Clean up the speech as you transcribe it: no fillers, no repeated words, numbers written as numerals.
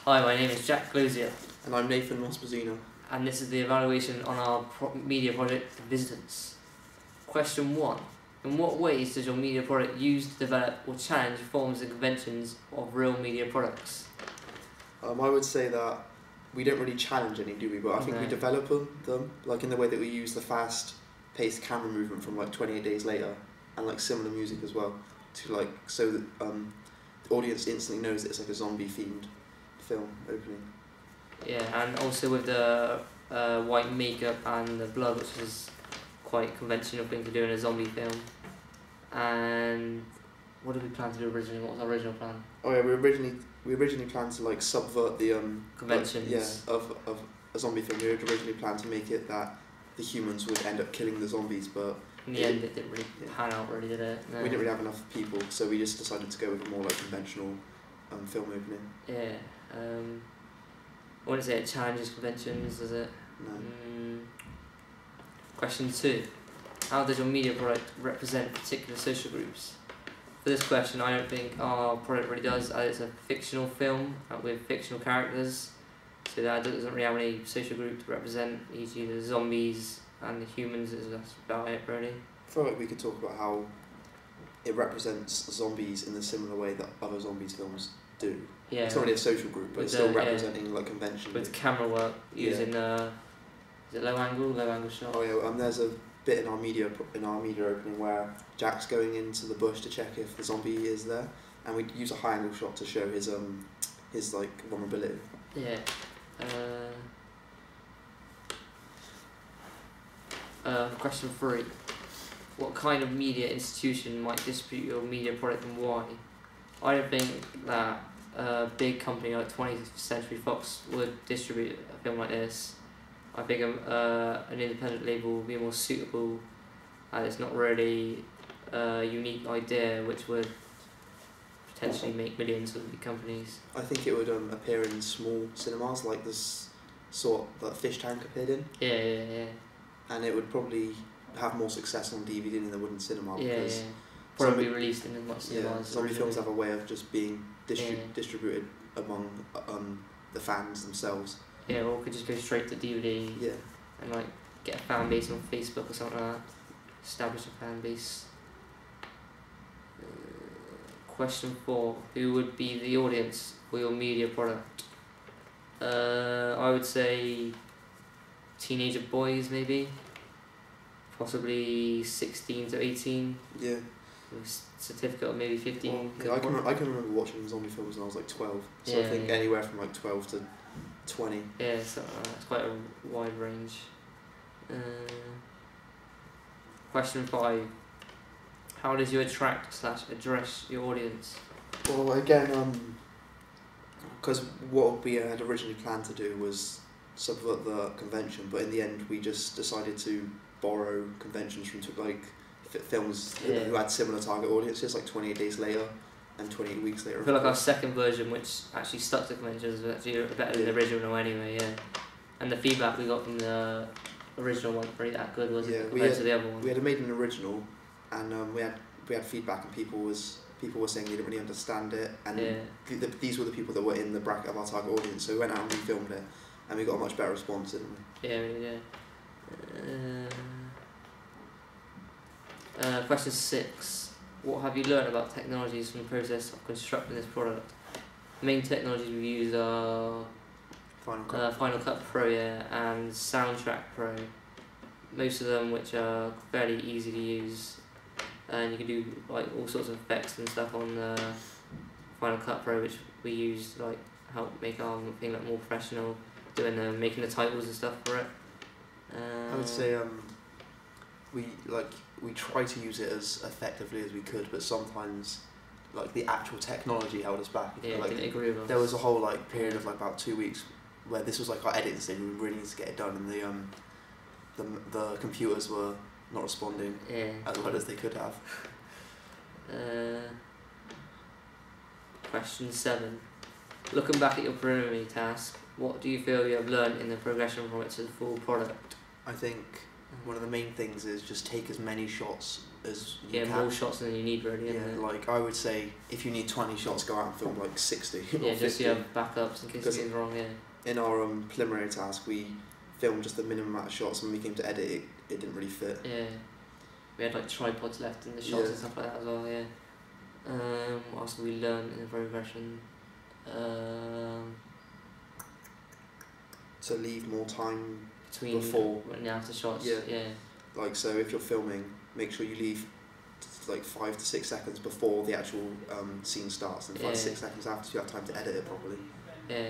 Hi, my name is Jack Glosier, And I'm Nathan Mospazina. and this is the evaluation on our media project Visitants. Question 1. In what ways does your media product use, develop or challenge forms and conventions of real media products? I would say that we don't really challenge any, do we? But I think we No. develop them, like in the way that we use the fast-paced camera movement from like 28 Days Later, and like similar music as well, to like so that the audience instantly knows that it's like a zombie-themed film opening. Yeah, and also with the white makeup and the blood, which is quite a conventional thing to do in a zombie film. And what did we plan to do originally? What was our original plan? Oh yeah, we originally planned to like subvert the Conventions. like, of a zombie film. We had originally planned to make it that the humans would end up killing the zombies, but In the end, it didn't really pan out, really, did it? No. we didn't really have enough people, so we just decided to go with a more like conventional film opening. Yeah. I wouldn't say it challenges conventions, does it? No. Question 2. How does your media product represent particular social groups? For this question, I don't think our product really does, as it's a fictional film with fictional characters, so that doesn't really have any social group to represent, e.g. the zombies and the humans, that's about it really. I feel like we could talk about how it represents zombies in a similar way that other zombies films do. Yeah. It's not really a social group, but it's still representing like convention. With camera work, using is it low angle shot? Oh yeah, there's a bit in our media opening where Jack's going into the bush to check if the zombie is there, and we use a high angle shot to show his like vulnerability. Yeah. Question 3. What kind of media institution might distribute your media product and why? I don't think that a big company like 20th Century Fox would distribute a film like this. I think an independent label would be more suitable, and it's not really a unique idea which would potentially make millions for the big companies. I think it would appear in small cinemas like this sort that Fish Tank appeared in. Yeah. And it would probably have more success on DVD than it would in cinema because probably released in as much cinemas. Zombie films have a way of just being distributed among the fans themselves. Yeah, or could just go straight to DVD. Yeah. And like get a fan base on Facebook or something like that. Establish a fan base. Question 4. Who would be the audience for your media product? I would say teenager boys maybe. Possibly 16 to 18. Yeah. With certificate of maybe 15. Well, I can remember watching zombie films when I was like 12. So I think anywhere from like 12 to 20. Yeah, so it's quite a wide range. Question 5. How does you attract / address your audience? Well, again, because what we had originally planned to do was subvert the convention, but in the end we just decided to borrow conventions from like films who had similar target audiences, like 28 Days Later and 28 Weeks Later. I feel like our second version, which actually stuck to conventions, was actually better than the original anyway, And the feedback we got from the original one pretty that good, wasn't it, compared to the other one? We had made an original, and we had feedback, and people were saying they didn't really understand it, and these were the people that were in the bracket of our target audience, so we went out and refilmed it, and we got a much better response, didn't we? Yeah. Question 6. What have you learned about technologies from the process of constructing this product? The main technologies we use are Final Cut Pro and Soundtrack Pro. Most of them which are fairly easy to use, and you can do like all sorts of effects and stuff on the Final Cut Pro, which we use to like help make our thing look more professional, making the titles and stuff for it. I would say we try to use it as effectively as we could, but sometimes like the actual technology held us back. Yeah, like, didn't agree with us. There was a whole like period of like about 2 weeks where this was like our editing stage. We really needed to get it done, and the computers were not responding as well as they could have. Question 7. Looking back at your preliminary task, what do you feel you have learned in the progression from it to the full product? I think one of the main things is just take as many shots as you can. More shots than you need really. Yeah, like I would say if you need 20 shots, go out and film like 60 or 50. Just so you have backups in case something's wrong. In our preliminary task, we filmed just the minimum amount of shots, and when we came to edit it, it didn't really fit. Yeah, we had like tripods left in the shots and stuff like that as well. Yeah. What else did we learn in the progression? To leave more time between before and after shots. Yeah. Like, so if you're filming, make sure you leave like 5 to 6 seconds before the actual scene starts, and 5 to 6 seconds after, so you have time to edit it properly. Yeah.